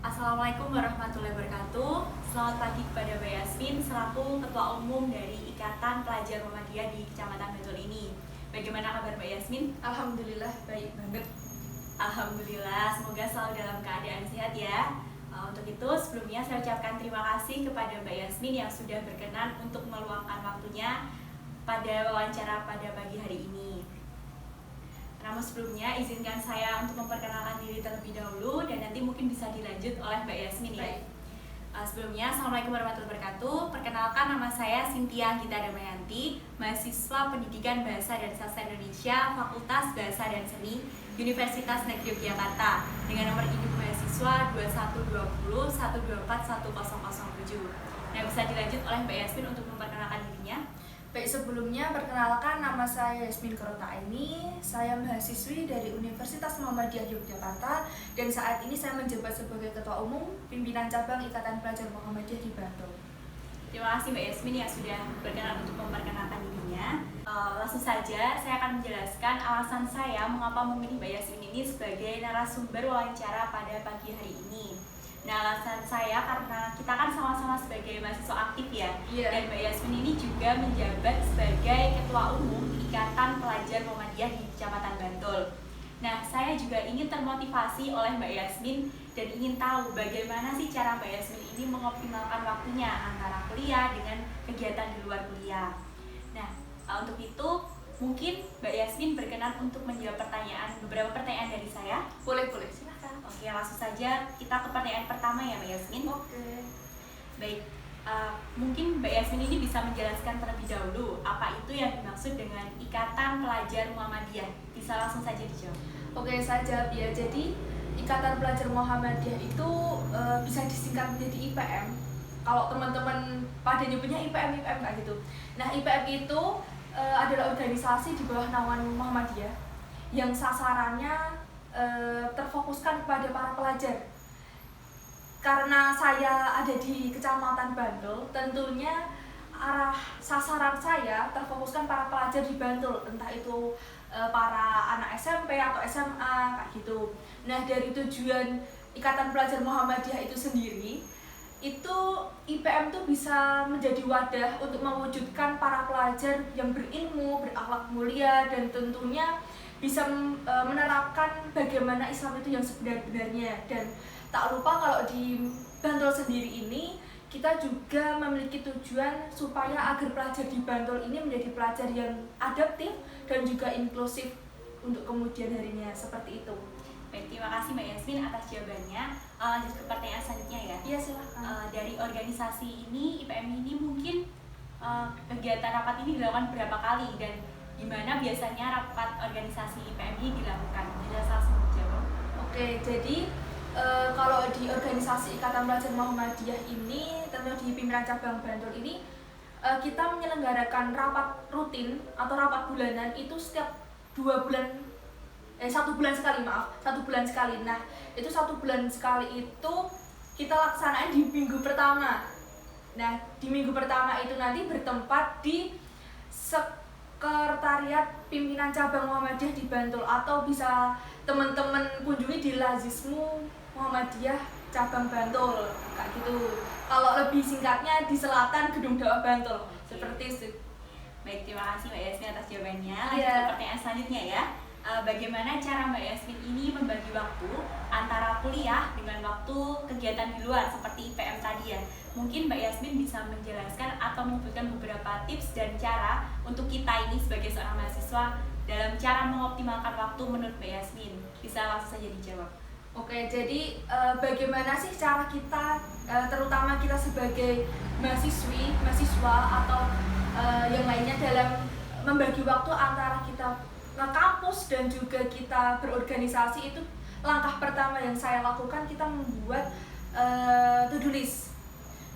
Assalamualaikum warahmatullahi wabarakatuh. Selamat pagi kepada Mbak Yasmin selaku Ketua Umum dari Ikatan Pelajar Muhammadiyah di Kecamatan Bantul ini. Bagaimana kabar Mbak Yasmin? Alhamdulillah baik banget. Alhamdulillah, semoga selalu dalam keadaan sehat ya. Untuk itu sebelumnya saya ucapkan terima kasih kepada Mbak Yasmin yang sudah berkenan untuk meluangkan waktunya pada wawancara pada pagi hari ini. Namun sebelumnya izinkan saya untuk memperkenalkan diri terlebih dahulu dan nanti mungkin bisa dilanjut oleh Mbak Yasmin ya. Sebelumnya, Assalamualaikum warahmatullahi wabarakatuh. Perkenalkan, nama saya Cynthia Gita Damayanti, mahasiswa Pendidikan Bahasa dan Sastra Indonesia, Fakultas Bahasa dan Seni, Universitas Negeri Yogyakarta, dengan nomor induk mahasiswa 212012410007. Nah, bisa dilanjut oleh Mbak Yasmin untuk memperkenalkan dirinya. Baik, sebelumnya perkenalkan, nama saya Yasmin Korota-Aini. Saya mahasiswi dari Universitas Muhammadiyah Yogyakarta dan saat ini saya menjabat sebagai Ketua Umum Pimpinan Cabang Ikatan Pelajar Muhammadiyah di Bantul. Terima kasih Mbak Yasmin yang sudah berkenan untuk memperkenalkan dirinya. Langsung saja saya akan menjelaskan alasan saya mengapa memilih Mbak Yasmin ini sebagai narasumber wawancara pada pagi hari ini. Nah, alasan saya karena kita kan sama-sama sebagai mahasiswa aktif ya. Dan Mbak Yasmin ini juga menjabat sebagai Ketua Umum Ikatan Pelajar Muhammadiyah di Kecamatan Bantul. Nah, saya juga ingin termotivasi oleh Mbak Yasmin dan ingin tahu bagaimana sih cara Mbak Yasmin ini mengoptimalkan waktunya antara kuliah dengan kegiatan di luar kuliah. Nah, untuk itu mungkin Mbak Yasmin berkenan untuk menjawab beberapa pertanyaan dari saya. Boleh, silakan. Oke, langsung saja kita ke pertanyaan pertama ya Mbak Yasmin. Oke. Baik, mungkin Mbak Yasmin ini bisa menjelaskan terlebih dahulu apa itu yang dimaksud dengan Ikatan Pelajar Muhammadiyah. Bisa langsung saja dijawab. Oke, saya jawab ya. Jadi Ikatan Pelajar Muhammadiyah itu bisa disingkat menjadi IPM. Kalau teman-teman pada nyebutnya IPM kayak gitu. Nah, IPM itu adalah organisasi di bawah naungan Muhammadiyah yang sasarannya terfokuskan kepada para pelajar. Karena saya ada di Kecamatan Bantul, tentunya arah sasaran saya terfokuskan para pelajar di Bantul, entah itu para anak SMP atau SMA kayak gitu. Nah, dari tujuan Ikatan Pelajar Muhammadiyah itu sendiri, itu IPM tuh bisa menjadi wadah untuk mewujudkan para pelajar yang berilmu, berakhlak mulia, dan tentunya bisa menerapkan bagaimana Islam itu yang sebenar-benarnya. Dan tak lupa kalau di Bantul sendiri ini kita juga memiliki tujuan supaya agar pelajar di Bantul ini menjadi pelajar yang adaptif dan juga inklusif untuk kemudian harinya, seperti itu. Baik, terima kasih Mbak Yasmin atas jawabannya. Lanjut ke pertanyaan selanjutnya ya. Iya, silahkan. Dari organisasi ini, IPM ini mungkin kegiatan rapat ini dilakukan berapa kali dan gimana biasanya rapat organisasi IPM ini dilakukan? Bisa langsung jawab. Oke, jadi kalau di organisasi Ikatan Pelajar Muhammadiyah ini, tentu di pimpinan cabang Bantul ini, kita menyelenggarakan rapat rutin atau rapat bulanan itu setiap 1 bulan sekali, maaf, 1 bulan sekali. Nah, itu 1 bulan sekali itu kita laksanain di minggu pertama. Nah, di minggu pertama itu nanti bertempat di Sekretariat Pimpinan Cabang Muhammadiyah di Bantul, atau bisa teman-teman kunjungi di Lazismu Muhammadiyah Cabang Bantul kayak gitu. Kalau lebih singkatnya di Selatan Gedung Dakwah Bantul. Seperti itu. Baik, terima kasih Mbak Yasmin atas jawabannya. Lanjut Iya. ke pertanyaan selanjutnya ya. Bagaimana cara Mbak Yasmin ini membagi waktu antara kuliah dengan waktu kegiatan di luar seperti IPM tadi ya? Mungkin Mbak Yasmin bisa menjelaskan atau memberikan beberapa tips dan cara untuk kita ini sebagai seorang mahasiswa dalam cara mengoptimalkan waktu menurut Mbak Yasmin. Bisa langsung saja dijawab. Oke, jadi bagaimana sih cara kita, terutama kita sebagai mahasiswa atau yang lainnya dalam membagi waktu antara kita ke kampus dan juga kita berorganisasi? Itu langkah pertama yang saya lakukan, kita membuat to-do list.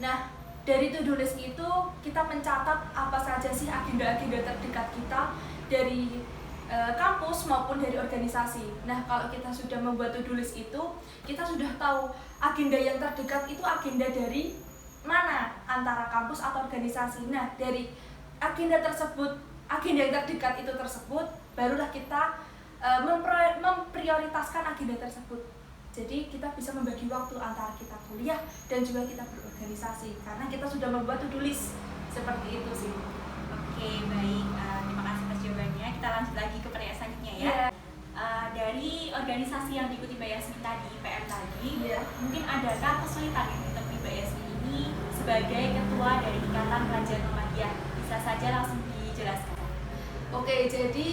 Nah, dari to-do list itu kita mencatat apa saja sih agenda-agenda terdekat kita dari kampus maupun dari organisasi. Nah, kalau kita sudah membuat to-do list itu, kita sudah tahu agenda yang terdekat itu agenda dari mana, antara kampus atau organisasi. Nah, dari agenda yang terdekat itu tersebut, barulah kita memprioritaskan agenda tersebut. Jadi kita bisa membagi waktu antara kita kuliah dan juga kita berorganisasi karena kita sudah membuat to-do list seperti itu sih. Oke, baik. Terima kasih atas jawabannya. Kita lanjut lagi ke pertanyaan selanjutnya ya. Iya. Dari organisasi yang diikuti Mbak Yasmin tadi, IPM tadi, Iya. mungkin adakah kesulitan yang ditemui Mbak Yasmin ini sebagai ketua dari Ikatan Pelajar Muhammadiyah? Bisa saja langsung dijelaskan. Oke, jadi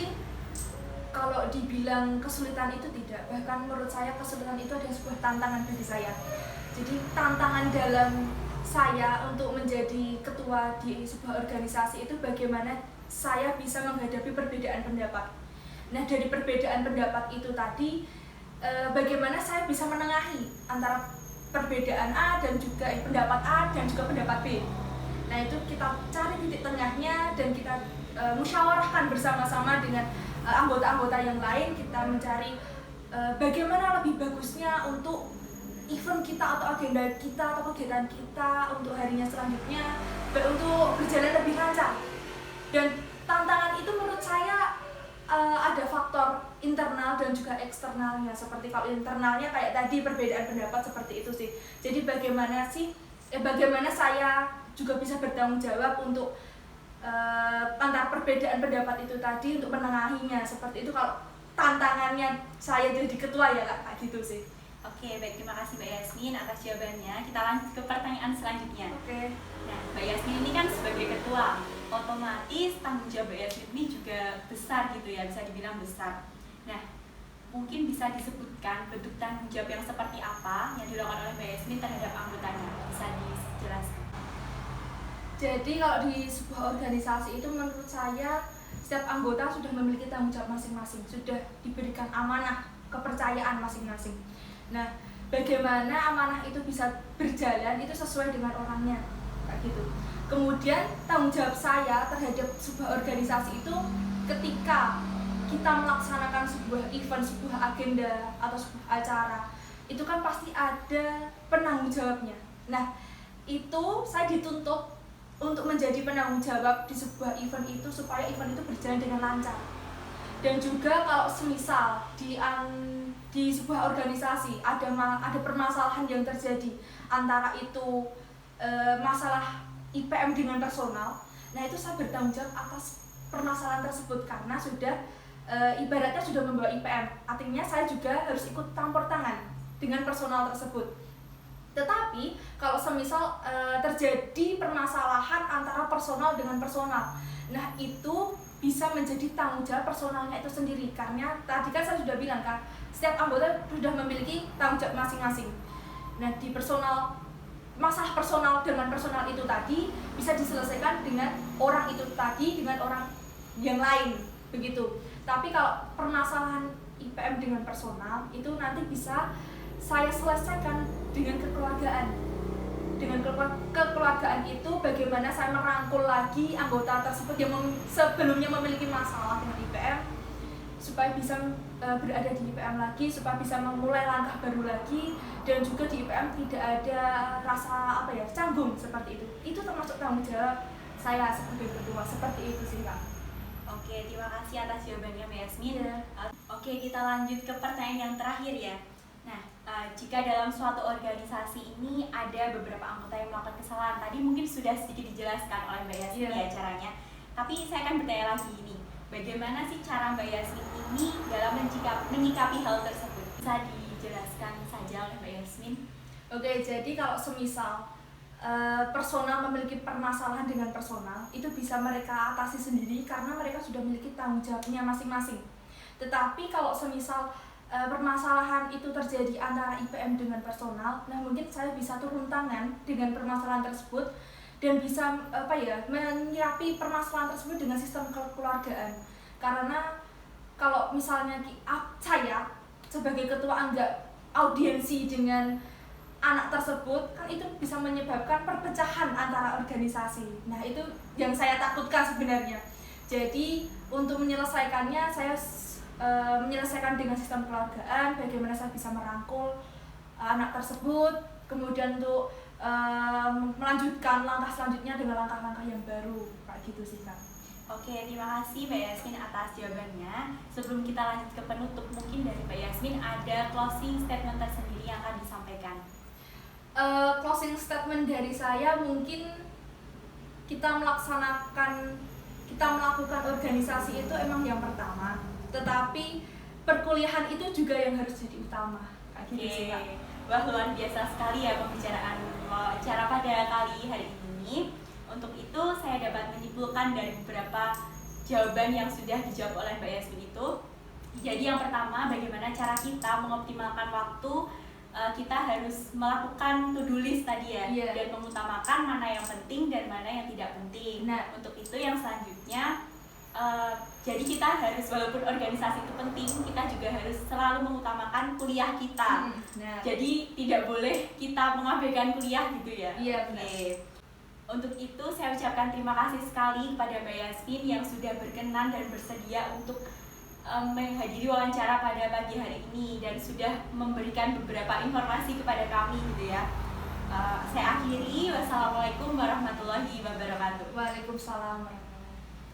kalau dibilang kesulitan itu tidak, bahkan menurut saya kesulitan itu adalah sebuah tantangan bagi saya. Jadi tantangan dalam saya untuk menjadi ketua di sebuah organisasi itu bagaimana saya bisa menghadapi perbedaan pendapat. Nah, dari perbedaan pendapat itu tadi, bagaimana saya bisa menengahi antara perbedaan A dan juga pendapat A dan juga pendapat B. Nah, itu kita cari titik tengahnya dan kita musyawarahkan bersama-sama dengan anggota-anggota yang lain. Kita mencari bagaimana lebih bagusnya untuk event kita atau agenda kita atau kegiatan kita untuk harinya selanjutnya untuk berjalan lebih lancar. Dan tantangan itu menurut saya ada faktor internal dan juga eksternalnya. Seperti kalau internalnya kayak tadi perbedaan pendapat seperti itu sih. Jadi bagaimana saya juga bisa bertanggung jawab untuk antara perbedaan pendapat itu tadi untuk menengahinya. Seperti itu kalau tantangannya saya jadi ketua ya Kak, gitu sih. Oke, baik. Terima kasih Mbak Yasmin atas jawabannya. Kita lanjut ke pertanyaan selanjutnya. Oke. Nah, Mbak Yasmin ini kan sebagai ketua, otomatis tanggung jawab Mbak Yasmin ini juga besar gitu ya, bisa dibilang besar. Nah, mungkin bisa disebutkan bentuk tanggung jawab yang seperti apa yang dilakukan oleh Mbak Yasmin terhadap anggotanya? Bisa dijelaskan? Jadi kalau di sebuah organisasi itu menurut saya setiap anggota sudah memiliki tanggung jawab masing-masing, sudah diberikan amanah, kepercayaan masing-masing. Nah, bagaimana amanah itu bisa berjalan itu sesuai dengan orangnya, kayak gitu. Kemudian tanggung jawab saya terhadap sebuah organisasi itu ketika kita melaksanakan sebuah event, sebuah agenda atau sebuah acara, itu kan pasti ada penanggung jawabnya. Nah, itu saya dituntut untuk menjadi penanggung jawab di sebuah event itu supaya event itu berjalan dengan lancar. Dan juga kalau semisal di sebuah organisasi ada permasalahan yang terjadi antara itu masalah IPM dengan personal, nah itu saya bertanggung jawab atas permasalahan tersebut karena sudah ibaratnya sudah membawa IPM, artinya saya juga harus ikut campur tangan dengan personal tersebut. Tetapi kalau semisal terjadi permasalahan antara personal dengan personal, nah itu bisa menjadi tanggung jawab personalnya itu sendiri. Karena tadi kan saya sudah bilang kan, setiap anggota sudah memiliki tanggung jawab masing-masing. Nah, di masalah personal dengan personal itu tadi bisa diselesaikan dengan orang itu tadi dengan orang yang lain, begitu. Tapi kalau permasalahan IPM dengan personal itu nanti bisa saya selesaikan dengan kekeluargaan. Dengan kekeluargaan itu bagaimana saya merangkul lagi anggota tersebut yang sebelumnya memiliki masalah dengan IPM supaya bisa berada di IPM lagi, supaya bisa memulai langkah baru lagi, dan juga di IPM tidak ada rasa canggung seperti itu. Itu termasuk tanggung jawab saya sebagai ketua, seperti itu sih Kak. Oke, terima kasih atas jawabannya Mbak Yasmin. Iya. Oke, kita lanjut ke pertanyaan yang terakhir ya. Nah, jika dalam suatu organisasi ini ada beberapa anggota yang melakukan kesalahan, tadi mungkin sudah sedikit dijelaskan oleh Mbak Yasmin ya caranya. Tapi saya akan bertanya lagi ini, bagaimana sih cara Mbak Yasmin ini dalam menyikapi hal tersebut? Bisa dijelaskan saja oleh Mbak Yasmin? Oke, jadi kalau semisal personal memiliki permasalahan dengan personal, itu bisa mereka atasi sendiri karena mereka sudah memiliki tanggung jawabnya masing-masing. Tetapi kalau semisal permasalahan itu terjadi antara IPM dengan personal, nah mungkin saya bisa turun tangan dengan permasalahan tersebut dan bisa menyikapi permasalahan tersebut dengan sistem kekeluargaan. Karena kalau misalnya saya sebagai ketua anggap audiensi dengan anak tersebut, kan itu bisa menyebabkan perpecahan antara organisasi. Nah, itu yang saya takutkan sebenarnya. Jadi untuk menyelesaikannya saya menyelesaikan dengan sistem kekeluargaan, bagaimana saya bisa merangkul anak tersebut, kemudian untuk melanjutkan langkah selanjutnya dengan langkah-langkah yang baru, kayak gitu sih Kak. Oke, terima kasih Mbak Yasmin atas jawabannya. Sebelum kita lanjut ke penutup, mungkin dari Mbak Yasmin ada closing statement tersendiri yang akan disampaikan. Closing statement dari saya mungkin kita melakukan organisasi itu emang yang pertama, tetapi perkuliahan itu juga yang harus jadi utama. Kayak gitu sih, Kak. Wah, luar biasa sekali ya pembicaraan wawancara pada kali hari ini. Untuk itu saya dapat menyimpulkan dari beberapa jawaban yang sudah dijawab oleh Mbak Yasmin itu. Jadi yang pertama, bagaimana cara kita mengoptimalkan waktu. Kita harus melakukan to-do list tadi ya, dan mengutamakan mana yang penting dan mana yang tidak penting. Nah, untuk itu yang selanjutnya, jadi kita harus, walaupun organisasi itu penting, kita juga harus selalu mengutamakan kuliah kita. Nah, jadi tidak boleh kita mengabaikan kuliah gitu ya. Iya, benar. Untuk itu saya ucapkan terima kasih sekali kepada Mbak Yasmin yang sudah berkenan dan bersedia untuk menghadiri wawancara pada pagi hari ini dan sudah memberikan beberapa informasi kepada kami gitu ya. Saya akhiri, wassalamualaikum warahmatullahi wabarakatuh. Waalaikumsalam.